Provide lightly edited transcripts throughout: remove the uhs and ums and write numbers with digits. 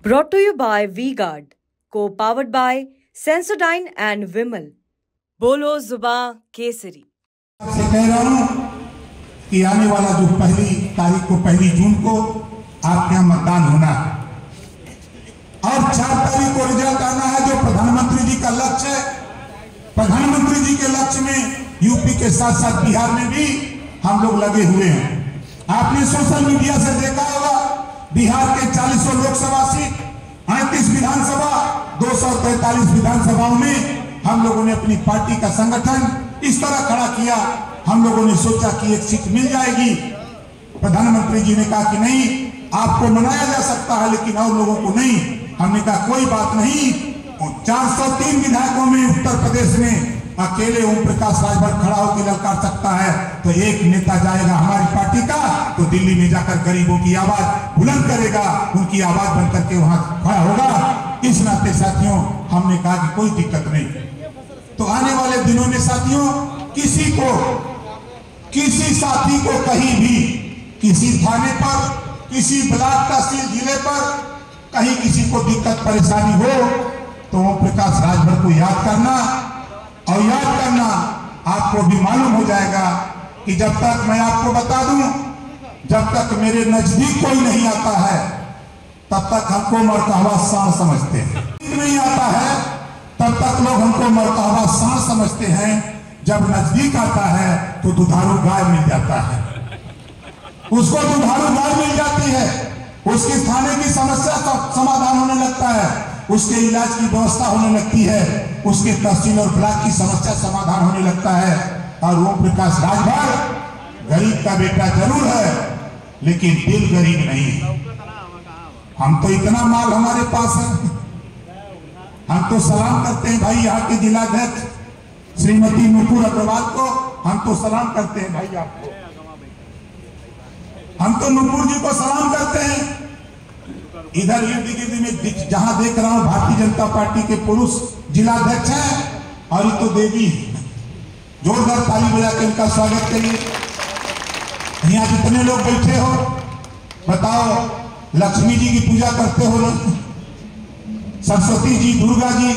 Brought to you by V-Guard, co-powered by Sensodyne and Vimal. बोलो जुबां केसरी। से कह रहा हूं कि आने वाला जो 1 तारीख को 1 जून को आपके यहाँ मतदान होना है और 4 तारीख को रिजल्ट आना है। जो प्रधानमंत्री जी का लक्ष्य है, प्रधानमंत्री जी के लक्ष्य में यूपी के साथ साथ बिहार में भी हम लोग लगे हुए हैं। आपने सोशल मीडिया से देखा होगा, बिहार के 40 लोकसभा सीट, 38 विधानसभा, 243 विधानसभाओं में हम लोगों ने अपनी पार्टी का संगठन इस तरह खड़ा किया। हम लोगों ने सोचा कि एक सीट मिल जाएगी। प्रधानमंत्री जी ने कहा कि नहीं, आपको मनाया जा सकता है लेकिन और लोगों को नहीं। हमने कहा कोई बात नहीं, 403 विधायकों में उत्तर प्रदेश में अकेले ओम प्रकाश राजभर खड़ा होकर ललकार सकता है, तो एक नेता जाएगा हमारी पार्टी का, तो दिल्ली में जाकर गरीबों की आवाज बुलंद करेगा, उनकी आवाज बन करके वहां खड़ा होगा। इस नाते साथियों हमने कहा कि कोई दिक्कत नहीं। तो आने वाले दिनों में साथियों किसी साथी को कहीं भी, किसी थाने पर, किसी ब्लॉक तहसील जिले पर कहीं किसी को दिक्कत परेशानी हो तो ओम प्रकाश राजभर को याद करना, और याद करना आपको भी मालूम हो जाएगा कि जब तक मैं आपको बता दूं, जब तक मेरे नजदीक कोई नहीं आता है तब तक हमको मरतहवा सांड समझते हैं। नहीं आता है तब तक लोग हमको मरतहवा सांड समझते हैं। जब नजदीक आता है तो दुधारू गाय मिल जाता है, उसको दुधारू गाय मिल जाती है, उसकी थाने की समस्या का समाधान होने लगता है, उसके इलाज की व्यवस्था होने लगती है, उसके तहसील और ब्लॉक की समस्या समाधान होने लगता है। और ओम प्रकाश राजभर गरीब का बेटा जरूर है लेकिन दिल गरीब नहीं। हम तो इतना माल हमारे पास है, हम तो सलाम करते हैं भाई यहाँ के जिलाध्यक्ष श्रीमती नुपुर अग्रवाल को, हम तो सलाम करते हैं भाई आपको, हम तो नुपुर जी को सलाम करते हैं। इधर इर्द गिर्द में जहां देख रहा हूं भारतीय जनता पार्टी के पुरुष जिलाध्यक्ष हैं और ये तो देवी, जोरदार ताली बजा के इनका स्वागत करिए। यहाँ जितने लोग बैठे हो बताओ, लक्ष्मी जी की पूजा करते हो ना, सरस्वती जी, दुर्गा जी,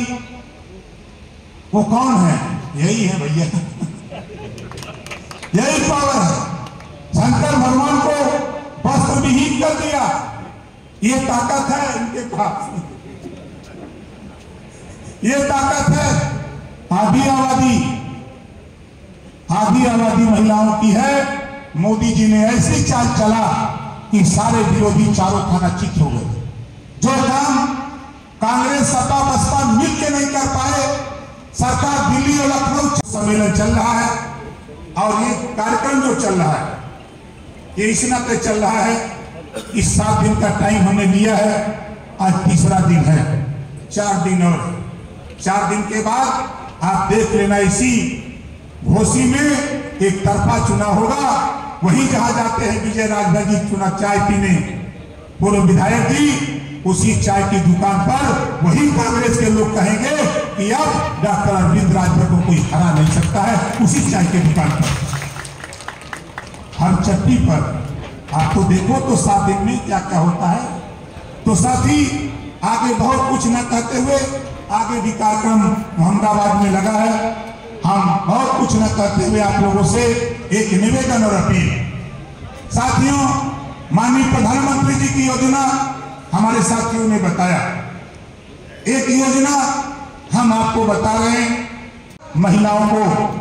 वो कौन है? यही है भैया, यही पावर है। शंकर भगवान को वस्त्र विहीन कर दिया, ये ताकत है इनके पास, ये ताकत है। आधी आबादी महिलाओं की है। मोदी जी ने ऐसी चाल चला कि सारे विरोधी चारों खाना चित हो गए। जो काम कांग्रेस सपा बसपा मिलकर नहीं कर पाए, सरकार दिल्ली और लखनऊ सम्मेलन चल रहा है और ये कार्यक्रम जो चल रहा है ये इस नाते चल रहा है। इस 7 दिन का टाइम हमें लिया है, आज तीसरा दिन है, 4 दिन और 4 दिन के बाद आप देख लेना, इसी घोसी में एक तरफा चुनाव होगा। वहीं जहां जाते हैं विजय राजभर जी चुना चाय पीने, पूर्व विधायक जी, उसी चाय की दुकान पर वही कांग्रेस के लोग कहेंगे कि अब डॉक्टर अरविंद राजभर को कोई हरा नहीं सकता है, उसी चाय की दुकान पर, हर चट्टी पर। आप तो देखो तो 7 दिन में क्या क्या होता है। तो साथी आगे बहुत कुछ न कहते हुए, आगे भी कार्यक्रम अहमदाबाद में लगा है, हम बहुत कुछ न कहते हुए आप लोगों से एक निवेदन और अपील। साथियों, माननीय प्रधानमंत्री जी की योजना हमारे साथियों ने बताया, एक योजना हम आपको बता रहे हैं। महिलाओं को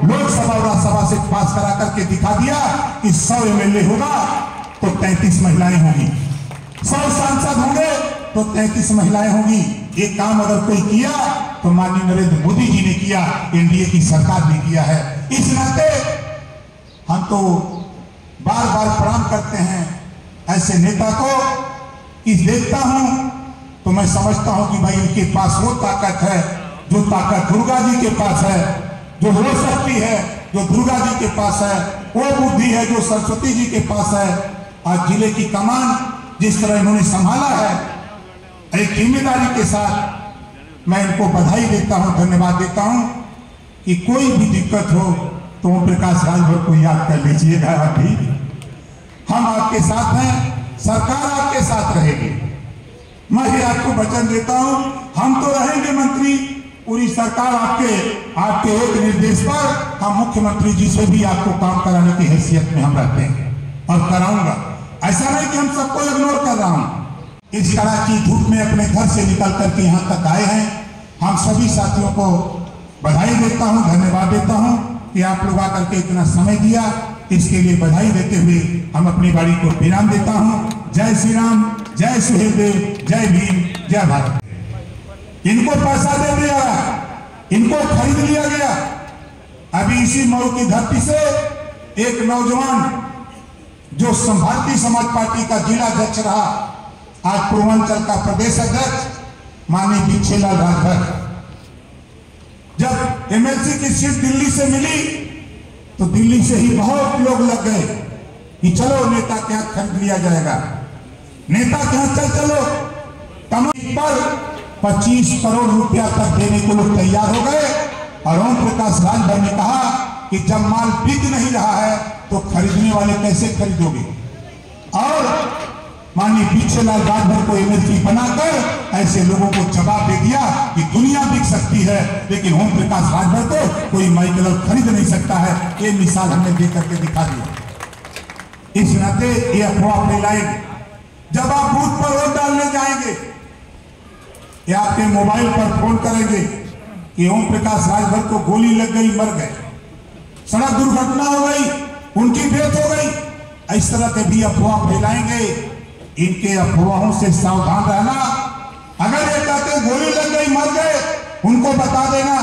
लोकसभा और राज्यसभा से पास करा करके दिखा दिया कि 100 MLA होगा तो 33 महिलाएं होंगी, 100 सांसद होंगे तो 33 महिलाएं होंगी। ये काम अगर कोई किया तो माननीय नरेंद्र मोदी जी ने किया, एनडीए की सरकार ने किया है। इस नाते हम तो बार बार प्रणाम करते हैं ऐसे नेता को कि देखता हूं तो मैं समझता हूं कि भाई इनके पास वो ताकत है जो ताकत दुर्गा जी के पास है, जो हो सकती है जो दुर्गा जी के पास है, वो बुद्धि है जो सरस्वती जी के पास है। आज जिले की कमान जिस तरह इन्होंने संभाला है, एक जिम्मेदारी के साथ मैं इनको बधाई देता हूं, धन्यवाद देता हूं। कि कोई भी दिक्कत हो तो ओम प्रकाश राजभर को याद कर लीजिएगा। अभी हम आपके साथ हैं, सरकार आपके साथ रहेगी। मैं ही आपको वचन देता हूं, हम तो रहेंगे मंत्री, पूरी सरकार आपके एक निर्देश पर हम मुख्यमंत्री जी से भी आपको काम कराने की हैसियत में हम रहते हैं और कराऊंगा। ऐसा नहीं कि हम सबको इग्नोर कर रहा हूं। इस तरह की धूप में अपने घर से निकल करके यहाँ तक आए हैं, हम सभी साथियों को बधाई देता हूं, धन्यवाद देता हूं कि आप लोग आकर के इतना समय दिया। इसके लिए बधाई देते हुए हम अपनी बाड़ी को विराम देता हूं। जय श्री राम, जय सुहेल देव, जय भीम, जय भारत। इनको पैसा दे दिया, इनको खरीद लिया गया। अभी इसी मऊ की धरती से एक नौजवान जो भारतीय समाज पार्टी का जिला अध्यक्ष रहा, आज पूर्वांचल का प्रदेश अध्यक्ष माननीय भिक्षेलाल राजभर, जब एमएलसी की सीट दिल्ली से मिली तो दिल्ली से ही बहुत लोग लग गए कि चलो नेता के हाथ खरीद लिया जाएगा, नेता के हाथ चलो। कमर पर 25 करोड़ रुपया तक देने को लोग तैयार हो गए। और ओम प्रकाश राजभर ने कहा कि जब माल बिक नहीं रहा है तो खरीदने वाले कैसे खरीदोगे। और माननीय भिक्षेलाल राजभर को एमएलसी बनाकर ऐसे लोगों को जवाब दे दिया कि दुनिया बिक सकती है लेकिन ओम प्रकाश राजभर को कोई माइकल खरीद नहीं सकता है। ये मिसाल हमने दे करके दिखा दिया। इस नाते ये अफवाह फैलाएंगे, जब आप बूथ पर वोट डालने जाएंगे या आपके मोबाइल पर फोन करेंगे कि ओम प्रकाश राजभर को गोली लग गई, मर गए, सड़क दुर्घटना हो गई, उनकी डेथ हो गई, इस तरह के भी अफवाह फैलाएंगे। इनके अफवाहों से सावधान रहना। अगर ये कहते गोली लग गई, मर गए, उनको बता देना,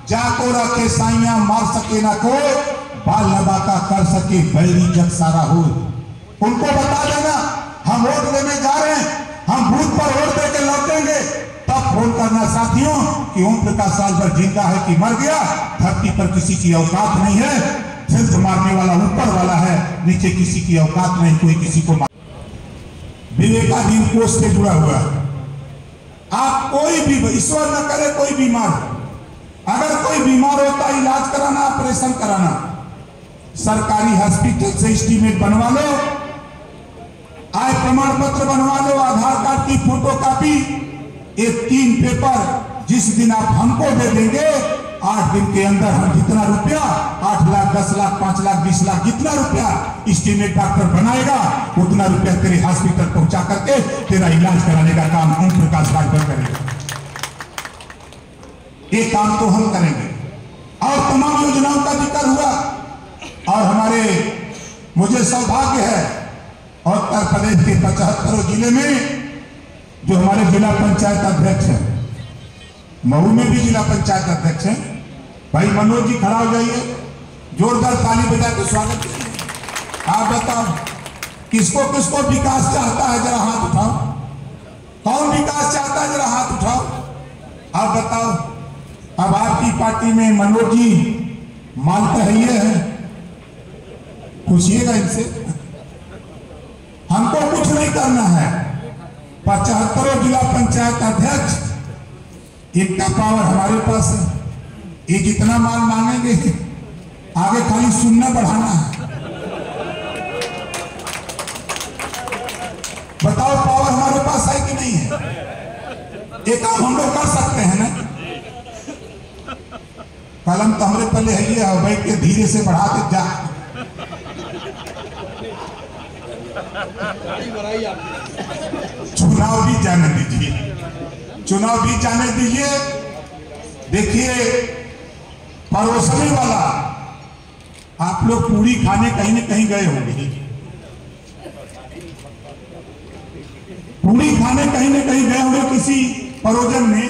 जाको रखे साइया मार सके ना कोई, बाल लबाका कर सके बैरी जग सारा हो। उनको बता देना हम वोट देने जा रहे हैं, हम बूथ पर वोट देके लौटेंगे, तब फोन करना साथियों कि ओम प्रकाश राजभर जिंदा है कि मर गया। धरती पर किसी की औकात नहीं है, सिर्फ मारने वाला ऊपर वाला है, नीचे किसी की औकात नहीं, कोई किसी को मार। विवेकाधीन कोष से जुड़ा हुआ है। आप कोई भी, ईश्वर न करे कोई बीमार हो, अगर कोई बीमार होता इलाज कराना, ऑपरेशन कराना, सरकारी हॉस्पिटल से एस्टीमेट बनवा लो, आय प्रमाण पत्र बनवा लो, आधार कार्ड की फोटोकॉपी, ये 3 पेपर जिस दिन आप हमको दे देंगे, 8 दिन के अंदर हम जितना रुपया 8 लाख 10 लाख 5 लाख 20 लाख जितना रुपया एस्टीमेट डॉक्टर बनाएगा उतना रुपया तेरे हॉस्पिटल पहुंचा करके तेरा इलाज कराने का काम ओम प्रकाश राजभर करेगा। ये काम तो हम करेंगे। और तमाम योजनाओं का जिक्र हुआ। और हमारे, मुझे सौभाग्य है और उत्तर प्रदेश के 75 जिले में जो हमारे जिला पंचायत अध्यक्ष हैं, मऊ में भी जिला पंचायत अध्यक्ष हैं, भाई मनोज जी खड़ा हो जाइए, जोरदार ताली बजा के स्वागत कीजिए। आप बताओ किसको किसको विकास चाहता है, जरा हाथ उठाओ। कौन विकास चाहता है, जरा हाथ उठाओ। आप बताओ, अब आपकी पार्टी में मनोज जी माल तो है, ये है, पूछिएगा इनसे। हमको कुछ नहीं करना है। 75 जिला पंचायत अध्यक्ष, इतना पावर हमारे पास है। ये जितना माल मांगेंगे आगे खाली सुनना बढ़ाना है। बताओ पावर हमारे पास है कि नहीं है? ये काम हम लोग कर सकते हैं ना। कलम तो हमारे पहले है, ये बैठ के धीरे से बढ़ा के जा। चुनाव भी जाने दीजिए, चुनाव भी जाने दीजिए। देखिए परोसने वाला, आप लोग पूरी खाने कहीं न कहीं गए होंगे, पूरी खाने कहीं न कहीं गए होंगे किसी परोजन में।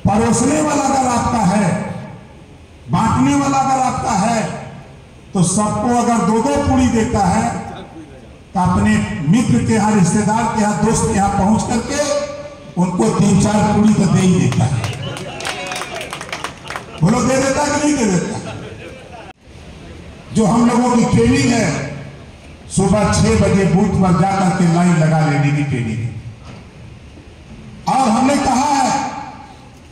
परोसने वाला अगर आपका है, बांटने वाला अगर आपका है, तो सबको अगर 2-2 पूरी देता है तो अपने मित्र के यहाँ, रिश्तेदार के यहाँ, दोस्त के यहाँ पहुंच करके उनको 3-4 पूरी तो दे ही देता है। बोलो दे देता कि नहीं दे देता? जो हम लोगों की ट्रेनिंग है, सुबह 6 बजे बूथ पर जाकर के लाइन लगा लेने की ट्रेनिंग है। और हमने कहा है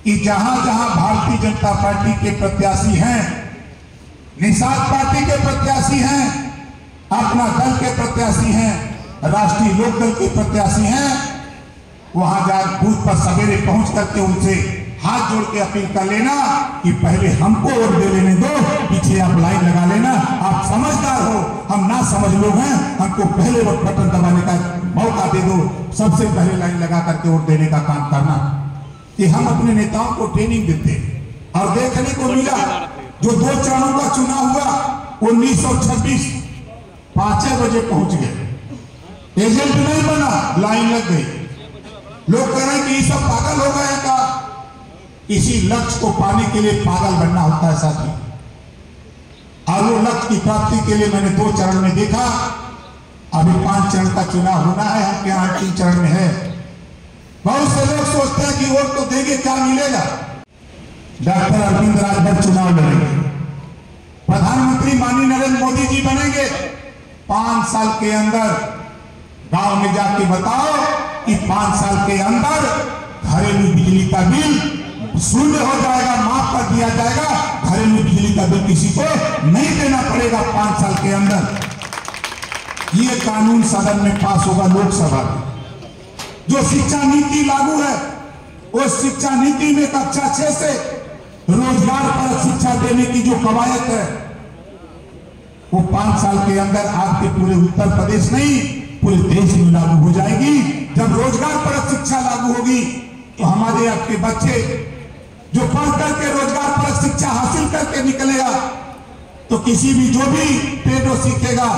कि जहां जहां भारतीय जनता पार्टी के प्रत्याशी हैं, निषाद पार्टी के प्रत्याशी हैं, अपना दल के प्रत्याशी हैं, राष्ट्रीय लोक दल के प्रत्याशी हैं, वहां जा बूथ पर सवेरे पहुंच करके उनसे हाथ जोड़ के अपील कर लेना कि पहले हमको वोट दे लेने दो, पीछे आप लाइन लगा लेना। आप समझदार हो, हम ना समझ लोग हैं, हमको पहले वोट बटन दबाने का मौका दे दो, सबसे पहले लाइन लगा करके वोट देने का काम करना। कि हम अपने नेताओं को ट्रेनिंग देते और देखने को मिला जो 2 चरणों का चुनाव हुआ 1926 5 बजे पहुंच गए, एजेंट नहीं बना, लाइन लग गई। लोग कह रहे हैं कि ये सब पागल हो गए का। किसी लक्ष्य को पाने के लिए पागल बनना होता है साथी, और वो लक्ष्य की प्राप्ति के लिए मैंने 2 चरण में देखा। अभी 5 चरण का चुनाव होना है, हम यहाँ 3 चरण में है। बहुत से लोग सोचते हैं कि वोट तो देंगे, क्या मिलेगा। डॉक्टर अरविंद राजभर चुनाव लड़ेंगे, प्रधानमंत्री माननीय नरेंद्र मोदी जी बनेंगे। 5 साल के अंदर गांव में जाके बताओ कि 5 साल के अंदर घरेलू बिजली का बिल 0 हो जाएगा, माफ कर दिया जाएगा। घरेलू बिजली का बिल किसी को नहीं देना पड़ेगा 5 साल के अंदर। ये कानून सदन में पास होगा, लोकसभा में। जो शिक्षा नीति लागू है, उस शिक्षा नीति में कक्षा 6 से रोजगार पर शिक्षा देने की जो कवायद है, वो 5 साल के अंदर आपके पूरे उत्तर प्रदेश नहीं, पूरे देश में लागू हो जाएगी। जब रोजगार पर शिक्षा लागू होगी तो हमारे आपके बच्चे जो पढ़ करके रोजगार पर शिक्षा हासिल करके निकलेगा, तो किसी भी जो भी ट्रेड वो सीखेगा,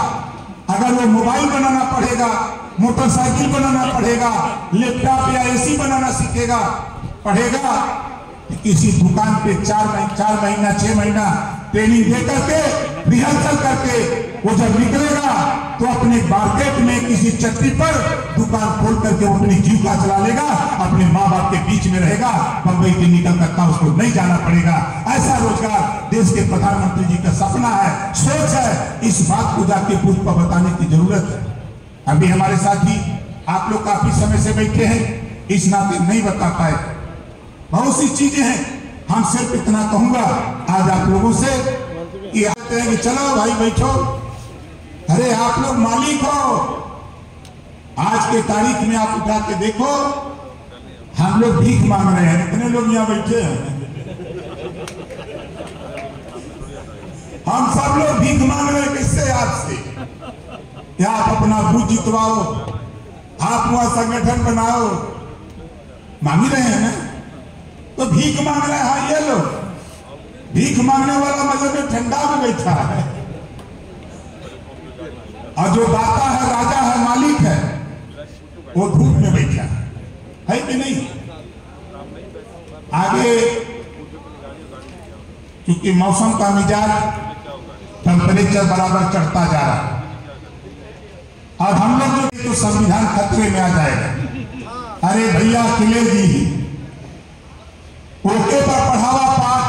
अगर वो मोबाइल बनाना पड़ेगा, मोटरसाइकिल बनाना पड़ेगा, लैपटॉप या एसी बनाना सीखेगा, पढ़ेगा, किसी दुकान पे 4 महीना 6 महीना ट्रेनिंग दे करके रिहर्सल करके वो जब निकलेगा तो अपने मार्केट में किसी चट्टी पर दुकान खोल करके वो अपनी जीविका चला लेगा, अपने माँ बाप के बीच में रहेगा, बंबई से निकल करता उसको नहीं जाना पड़ेगा। ऐसा रोजगार देश के प्रधानमंत्री जी का सपना है, सोच है। इस बात को जाके बूथ पर बताने की जरूरत है। अभी हमारे साथी आप लोग काफी समय से बैठे हैं, इस नाते नहीं बता पाए, बहुत सी चीजें हैं। हम सिर्फ इतना कहूंगा आज आप लोगों से कि आते हैं कि चलो भाई बैठो, अरे आप लोग मालिक हो। आज के तारीख में आप उठा के देखो, हम लोग भीख मांग रहे हैं, इतने लोग यहाँ बैठे हैं, हम सब लोग भीख मांग रहे हैं। किससे? आपसे। क्या आप अपना बूथ जितवाओ, आप वहां संगठन बनाओ, मांग ही रहे हैं ना, तो भीख मांग रहे हैं। हाँ, ये लो, भीख मांगने वाला मतलब में ठंडा में बैठा है, और जो दाता है, राजा है, मालिक है, वो धूप में बैठा है कि नहीं। आगे क्योंकि मौसम का मिजाज, टेम्परेचर बराबर चढ़ता जा रहा है, और हम लोग जो तो संविधान खतरे में आ जाएगा। अरे भैया अखिलेश जी, ओके पर पढ़ावा पाठ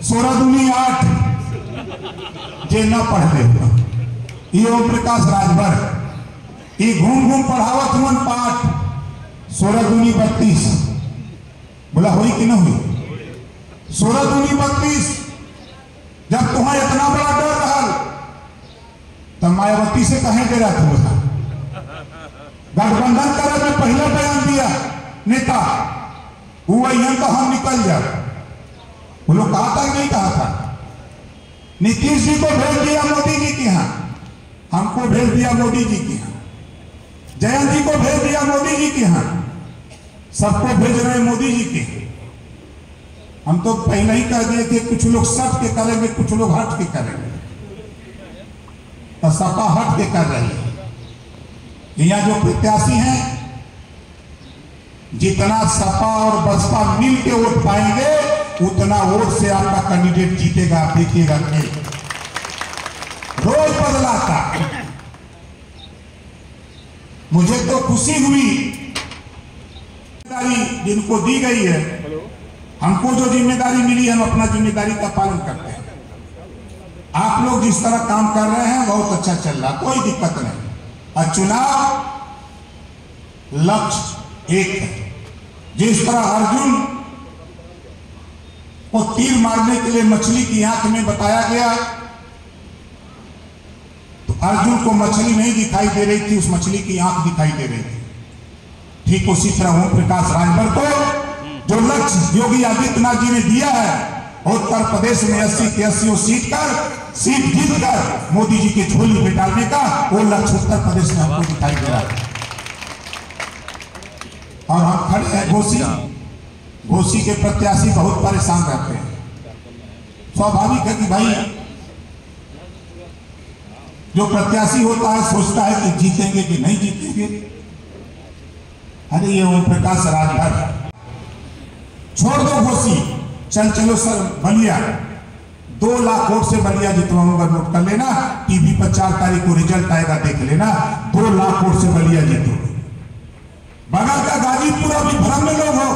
16 दूनी 8 जे न पढ़ ले, ये ओम प्रकाश राजभर ये घूम घूम पढ़ावत हुआ पाठ 16 दूनी 32। बोला हुई कि न हुई? 16 दूनी 32। जब तुम्हारा इतना बड़ा डर रहा तब मायावती से कहे डरा था। गठबंधन करे में पहला बयान दिया नेता, हुआ यहाँ तो हम निकल जाए। वो लोग कहा था नहीं कहा था? नीतीश जी को भेज दिया मोदी जी के यहाँ, हमको भेज दिया मोदी जी के यहाँ, जयंत जी को भेज दिया मोदी जी के यहाँ, सबको भेज रहे मोदी जी के। हम तो पहले ही कह दिए थे कुछ लोग सब के करेंगे, कुछ लोग हट के करेंगे, और सपा हट के कर रही है। यहाँ जो प्रत्याशी हैं, जितना सपा और बसपा मिल के वोट पाएंगे, उतना वोट से आपका कैंडिडेट जीतेगा। आप देखिएगा, रोज बदलाता। मुझे तो खुशी हुई, जिम्मेदारी जिनको दी गई है, हमको जो जिम्मेदारी मिली है, हम अपना जिम्मेदारी का पालन करते हैं। आप लोग जिस तरह काम कर रहे हैं बहुत अच्छा चल रहा, कोई दिक्कत नहीं। और चुनाव लक्ष्य एक है। जिस तरह अर्जुन को तीर मारने के लिए मछली की आंख में बताया गया, तो अर्जुन को मछली नहीं दिखाई दे रही थी, उस मछली की आंख दिखाई दे रही थी। ठीक उसी तरह ओम प्रकाश राजभर को जो लक्ष्य योगी आदित्यनाथ जी ने दिया है उत्तर प्रदेश में 80 की 80 सीट जीत कर मोदी जी की झोली में डालने का, वो लक्ष्य उत्तर प्रदेश में हमको दिखाई दे रहा है। और हम खड़े हैं घोसी के प्रत्याशी बहुत परेशान रहते हैं। स्वाभाविक है कि भाई जो प्रत्याशी होता है सोचता है कि जीतेंगे कि नहीं जीतेंगे। अरे ये ओम प्रकाश राजभर छोड़ दो घोसी, चलो सर बलिया 2 लाख वोट से बलिया जितवाऊंगा, नोट कर लेना। टीवी पर 4 तारीख को रिजल्ट आएगा, देख लेना। 2 लाख वोट से बलिया जीतोगे। बगल का गाजीपुर अभी भ्रम में लोग हो,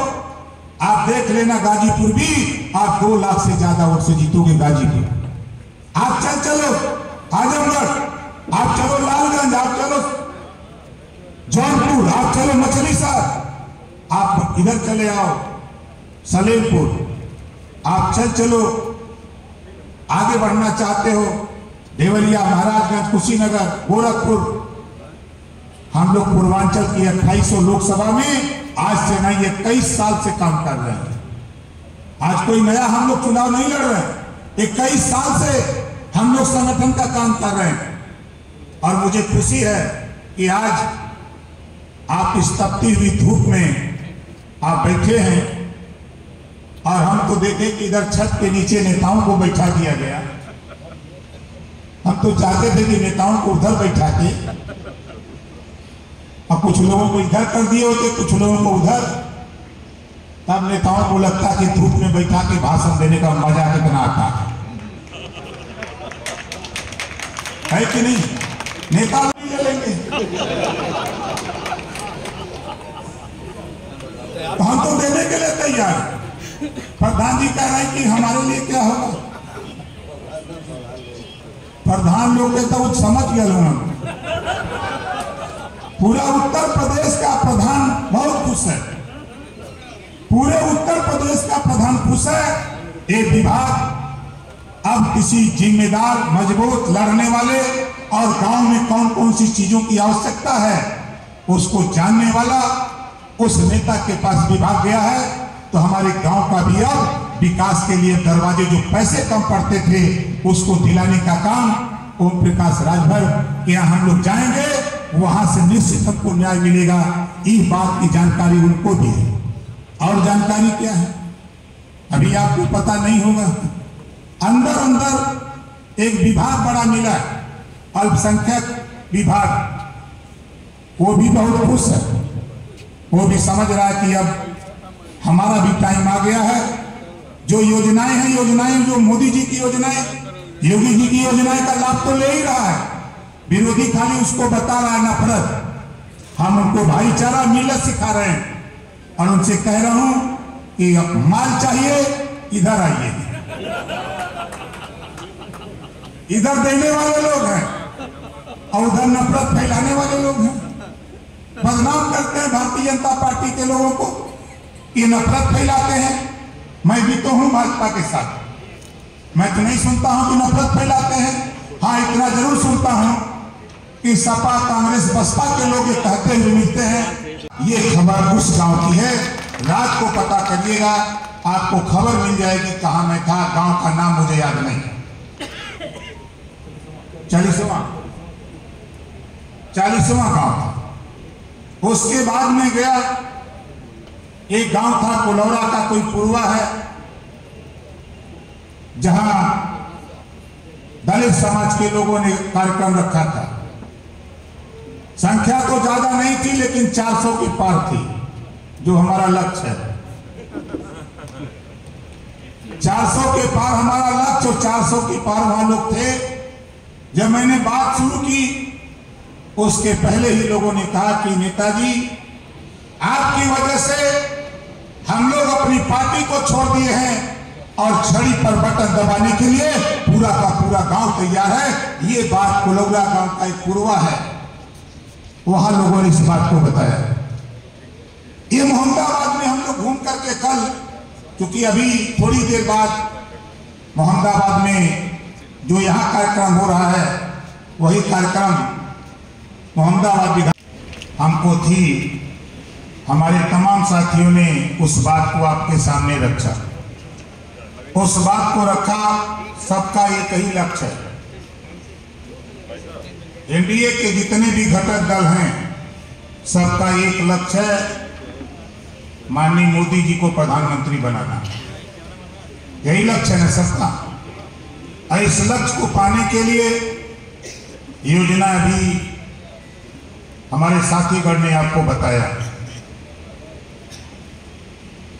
आप देख लेना गाजीपुर भी आप 2 लाख से ज्यादा वोट से जीतोगे। गाजीपुर आप चलो आजमगढ़, आप चलो लालगंज, आप चलो जौनपुर, आप चलो मछली शहर, आप इधर चले आओ सलेमपुर, आप चलो आगे बढ़ना चाहते हो देवरिया, महाराजगंज, कुशीनगर, गोरखपुर। हम लोग पूर्वांचल की 2800 लोकसभा में आज से नहीं 21 साल से काम कर रहे हैं। आज कोई नया हम लोग चुनाव नहीं लड़ रहे हैं, 21 साल से हम लोग संगठन का काम कर रहे हैं। और मुझे खुशी है कि आज आप इस तपती हुई धूप में आप बैठे हैं और हम तो देखे कि इधर छत के नीचे नेताओं को बैठा दिया गया। हम तो चाहते थे कि नेताओं को उधर बैठा के, और कुछ लोगों को इधर कर दिए होते, कुछ लोगों को उधर। तब नेताओं को लगता कि धूप में बैठा के भाषण देने का मजा कितना आता है कि नहीं? नेता नहीं चलेंगे तो हम तो देने के लिए तैयार हैं। प्रधान जी कह रहे हैं कि हमारे लिए क्या होगा। प्रधान लोग के तो समझ गए हम। पूरा उत्तर प्रदेश का प्रधान बहुत खुश है, पूरे उत्तर प्रदेश का प्रधान खुश है। ये विभाग अब किसी जिम्मेदार, मजबूत, लड़ने वाले और गांव में कौन कौन सी चीजों की आवश्यकता है उसको जानने वाला उस नेता के पास विभाग गया है। तो हमारे गांव का भी अब विकास के लिए दरवाजे जो पैसे कम पड़ते थे उसको दिलाने का काम ओम प्रकाश राजभर के यहाँ हम लोग जाएंगे, वहां से निश्चित हमको न्याय मिलेगा। इस बात की जानकारी उनको भी है। और जानकारी क्या है अभी आपको पता नहीं होगा। अंदर अंदर एक विभाग बड़ा मिला है, अल्पसंख्यक विभाग, वो भी बहुत खुश है। वो भी समझ रहा है कि अब हमारा भी टाइम आ गया है। जो योजनाएं हैं, योजनाएं जो मोदी जी की योजनाएं, योगी जी की योजनाएं का लाभ तो ले ही रहा है। विरोधी खाली उसको बता रहा है नफरत। हम उनको भाईचारा मिलत सिखा रहे हैं और उनसे कह रहा हूं कि माल चाहिए इधर आइए। इधर देने वाले लोग हैं और उधर नफरत फैलाने वाले लोग हैं। बदनाम करते हैं भारतीय जनता पार्टी के लोगों को, ये नफरत फैलाते हैं। मैं भी तो हूं भाजपा के साथ, मैं तो नहीं सुनता हूं कि नफरत फैलाते हैं। हाँ, इतना जरूर सुनता हूं कि सपा, कांग्रेस, बसपा के लोग ये कहते हुए मिलते हैं। ये खबर उस गांव की है, रात को पता करिएगा, आपको खबर मिल जाएगी कहां मैं था। गांव का नाम मुझे याद नहीं, 40वां गांव था। उसके बाद में गया, एक गांव था कोलौरा का, कोई पुरवा है, जहां दलित समाज के लोगों ने कार्यक्रम रखा था। संख्या तो ज्यादा नहीं थी लेकिन 400 के पार थी, जो हमारा लक्ष्य है। 400 के पार हमारा लक्ष्य, और 400 के पार वहां लोग थे। जब मैंने बात शुरू की उसके पहले ही लोगों ने कहा कि नेताजी, आपकी वजह से हम लोग अपनी पार्टी को छोड़ दिए हैं और छड़ी पर बटन दबाने के लिए पूरा का पूरा गांव तैयार है। ये बात कोलौरा गांव का एक पुरवा है, वहां लोगों ने इस बात को बताया। ये मोहम्मदाबाद में हम लोग घूम करके कल, क्योंकि अभी थोड़ी देर बाद मोहम्मदाबाद में जो यहाँ कार्यक्रम हो रहा है वही कार्यक्रम मोहम्मदाबाद हमको थी। हमारे तमाम साथियों ने उस बात को आपके सामने रखा। उस बात को रखा, सबका एक ही लक्ष्य है। एनडीए के जितने भी घटक दल हैं, सबका एक लक्ष्य है, माननीय मोदी जी को प्रधानमंत्री बनाना। यही लक्ष्य है सबका। और इस लक्ष्य को पाने के लिए योजना अभी हमारे साथीगण ने आपको बताया।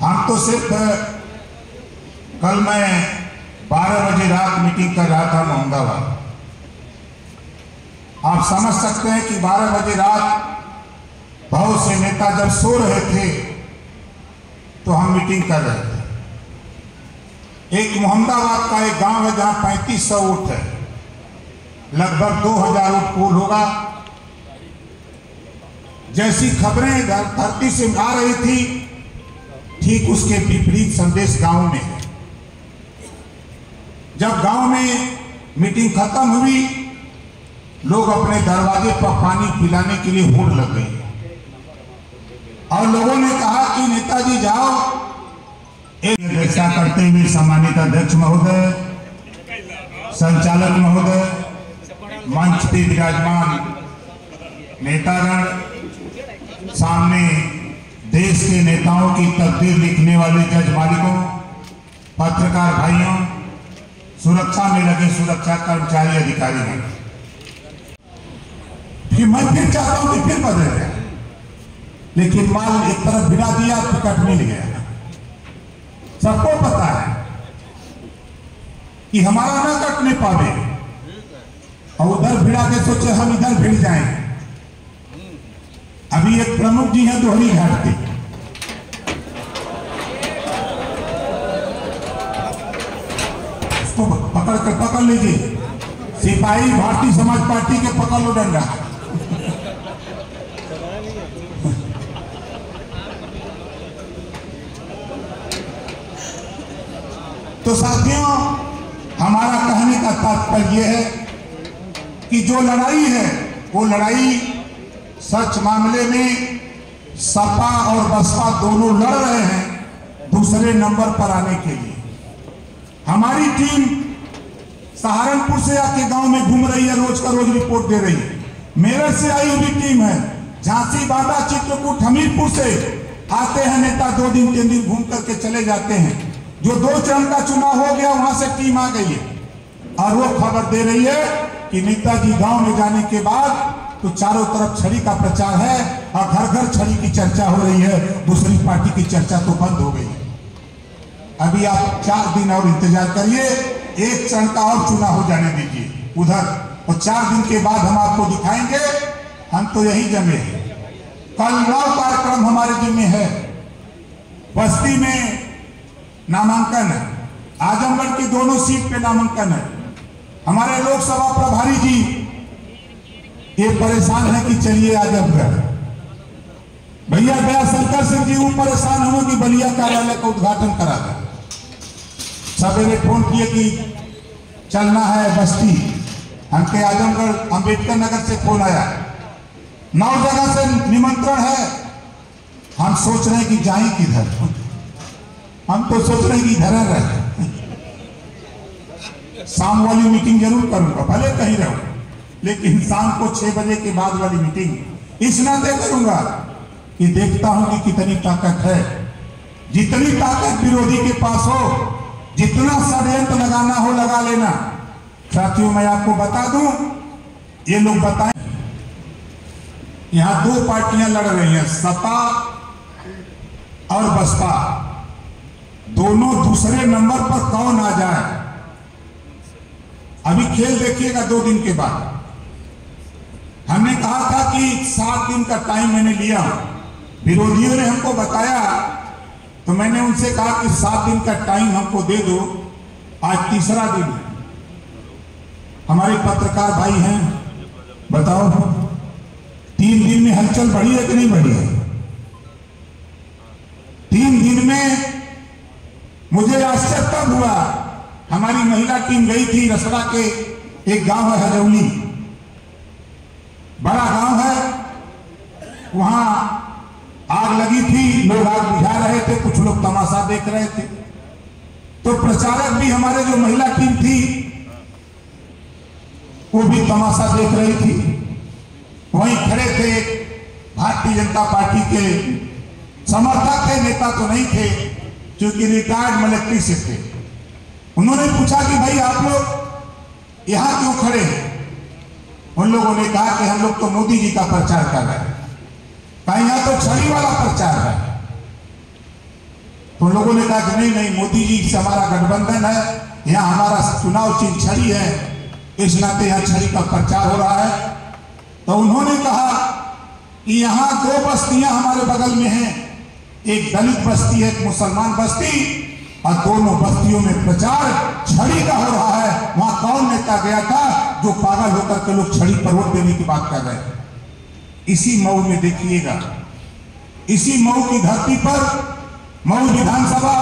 हम तो सिर्फ कल मैं 12 बजे रात मीटिंग कर रहा था मोहम्मदाबाद। आप समझ सकते हैं कि 12 बजे रात बहुत से नेता जब सो रहे थे तो हम मीटिंग कर रहे थे। एक मोहम्मदाबाद का एक गांव है जहां 3500 वोट है, लगभग 2000 वोट पोल होगा। जैसी खबरें धरती से आ रही थी, ठीक उसके विपरीत संदेश गांव में है। जब गांव में मीटिंग खत्म हुई, लोग अपने दरवाजे पर पानी पिलाने के लिए होड़ लग गई और लोगों ने कहा कि नेताजी जाओ। एक चर्चा करते हुए सम्मानित अध्यक्ष महोदय, संचालक महोदय, मंच पे विराजमान नेतागण, सामने देश के नेताओं की तकदीर लिखने वाले जज मालिकों, पत्रकार भाइयों, सुरक्षा में लगे सुरक्षा कर्मचारी अधिकारी हैं, कि मैं फिर चाहता हूं कि फिर बदल गया, लेकिन माल एक तरफ भिड़ा दिया तो कट मिल गया। सबको पता है कि हमारा ना कटने पावे और उधर भिड़ा के सोचे हम इधर भिड़ जाएं। अभी एक प्रमुख जी हैं दोहरी घाट के, उसको पकड़ लीजिए। सिपाही भारतीय समाज पार्टी के पकड़ लो डंडा। तो साथियों, हमारा कहने का तात्पर्य यह है कि जो लड़ाई है वो लड़ाई सच मामले में सपा और बसपा दोनों लड़ रहे हैं दूसरे नंबर पर आने के लिए। हमारी टीम सहारनपुर से आके गांव में घूम रही है, रोज का रोज रिपोर्ट दे रही है। मेरठ से आई हुई टीम है, झांसी, बांदा, चित्रकूट, हमीरपुर से आते हैं नेता, 2 दिन 3 दिन घूम करके चले जाते हैं। जो 2 चरण का चुनाव हो गया वहां से टीम आ गई है और वो खबर दे रही है कि नेताजी गांव में जाने के बाद तो चारों तरफ छड़ी का प्रचार है और घर घर छड़ी की चर्चा हो रही है। दूसरी पार्टी की चर्चा तो बंद हो गई है। अभी आप 4 दिन और इंतजार करिए, 1 चरण का और चुनाव हो जाने दीजिए उधर, और 4 दिन के बाद हम आपको दिखाएंगे। हम तो यही जमे हैं। कल 9 कार्यक्रम हमारे जिम्मे है। बस्ती में नामांकन है, आजमगढ़ की दोनों सीट पे नामांकन है। हमारे लोकसभा प्रभारी जी ये परेशान है कि चलिए आजमगढ़। भैया दयाशंकर सिंह जी वो परेशान हुए कि बलिया कार्यालय का उद्घाटन करा था। सवेरे फोन किए कि चलना है बस्ती। हमके आजमगढ़ अंबेडकर नगर से फोन आया, 9 जगह से निमंत्रण है। हम सोच रहे हैं कि जाएं किधर। हम तो सोच रहे हैं कि इधर रहे। शाम वाली मीटिंग जरूर करूंगा, भले कहीं रहूं, लेकिन शाम को 6 बजे के बाद वाली मीटिंग इस नाते करूंगा कि देखता हूं कि कितनी ताकत है। जितनी ताकत विरोधी के पास हो, जितना षड्यंत्र लगाना हो लगा लेना। साथियों, मैं आपको बता दूं, ये लोग बताएं, यहां 2 पार्टियां लड़ रही हैं, सपा और बसपा। दोनों दूसरे नंबर पर कौन आ जाए, अभी खेल देखिएगा 2 दिन के बाद। हमने कहा था कि 7 दिन का टाइम मैंने लिया, विरोधियों ने हमको बताया तो मैंने उनसे कहा कि 7 दिन का टाइम हमको दे दो। आज तीसरा दिन है। हमारे पत्रकार भाई हैं, बताओ 3 दिन में हलचल बढ़ी है कि नहीं बढ़ी है? 3 दिन में मुझे आश्चर्य तब हुआ, हमारी महिला टीम गई थी रसड़ा के एक गांव है हजौली, बड़ा गांव है, वहां आग आग लगी थी, लोग आग बुझा रहे थे, कुछ लोग तमाशा देख रहे थे। तो प्रचारक भी, हमारे जो महिला टीम थी वो भी तमाशा देख रही थी। वहीं खड़े थे भारतीय जनता पार्टी के समर्थक थे, नेता तो नहीं थे, क्योंकि रिटायर्ड मिलिट्री से थे। उन्होंने पूछा कि भाई आप लोग यहां क्यों खड़े हैं? उन लोगों ने कहा कि हम लोग तो मोदी जी का प्रचार कर रहे हैं, कहीं यहां तो छड़ी वाला प्रचार है। तो लोगों ने कहा कि नहीं नहीं, मोदी जी से हमारा गठबंधन है, यहाँ हमारा चुनाव चिन्ह छड़ी है, इस नाते यहाँ छड़ी का प्रचार हो रहा है। तो उन्होंने कहा कि यहाँ दो बस्तियां हमारे बगल में हैं, एक दलित बस्ती है, एक मुसलमान बस्ती, और दोनों बस्तियों में प्रचार छड़ी का हो रहा है। वहां कौन नेता गया था जो पागल होकर के लोग छड़ी पर वोट देने की बात कर रहे हैं? इसी मऊ में देखिएगा, इसी मऊ की धरती पर, मऊ विधानसभा